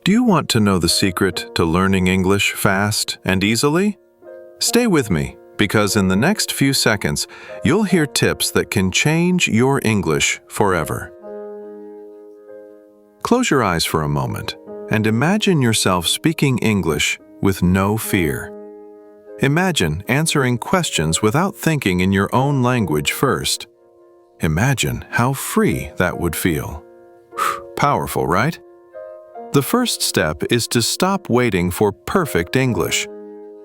Do you want to know the secret to learning English fast and easily? Stay with me, because in the next few seconds, you'll hear tips that can change your English forever. Close your eyes for a moment and imagine yourself speaking English with no fear. Imagine answering questions without thinking in your own language first. Imagine how free that would feel. Powerful, right? The first step is to stop waiting for perfect English.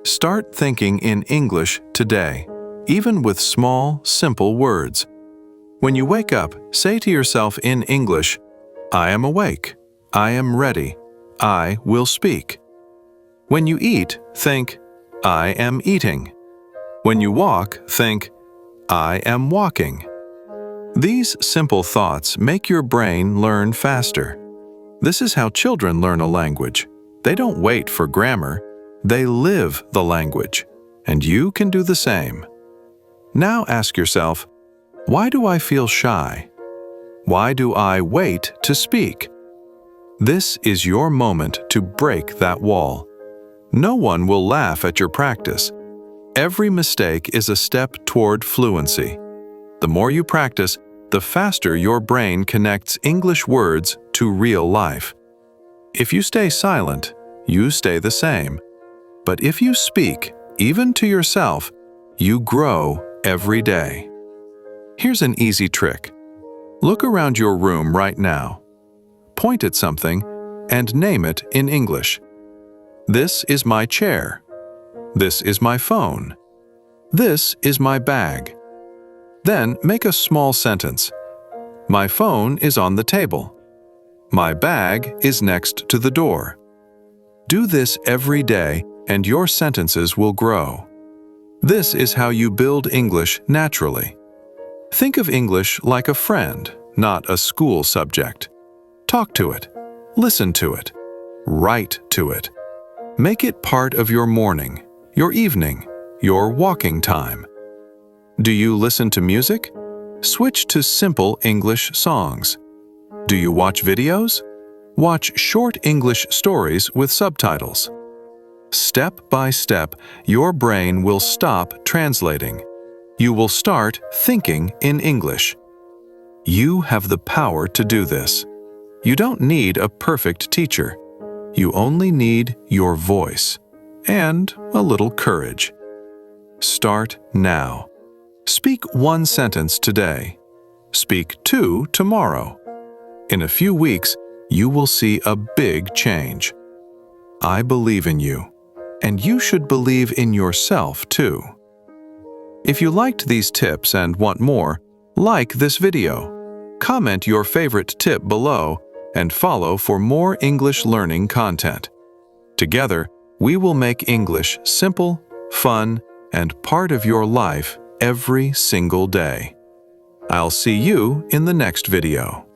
Start thinking in English today, even with small, simple words. When you wake up, say to yourself in English, "I am awake. I am ready. I will speak." When you eat, think, "I am eating." When you walk, think, "I am walking." These simple thoughts make your brain learn faster. This is how children learn a language. They don't wait for grammar, they live the language, and you can do the same. Now ask yourself, why do I feel shy? Why do I wait to speak? This is your moment to break that wall. No one will laugh at your practice. Every mistake is a step toward fluency. The more you practice, the faster your brain connects English words to real life. If you stay silent, you stay the same. But if you speak, even to yourself, you grow every day. Here's an easy trick. Look around your room right now. Point at something and name it in English. This is my chair. This is my phone. This is my bag. Then make a small sentence. My phone is on the table. My bag is next to the door. Do this every day and your sentences will grow. This is how you build English naturally. Think of English like a friend, not a school subject. Talk to it, listen to it, write to it. Make it part of your morning, your evening, your walking time. Do you listen to music? Switch to simple English songs. Do you watch videos? Watch short English stories with subtitles. Step by step, your brain will stop translating. You will start thinking in English. You have the power to do this. You don't need a perfect teacher. You only need your voice and a little courage. Start now. Speak one sentence today. Speak two tomorrow. In a few weeks, you will see a big change. I believe in you, and you should believe in yourself too. If you liked these tips and want more, like this video. Comment your favorite tip below and follow for more English learning content. Together, we will make English simple, fun, and part of your life every single day. I'll see you in the next video.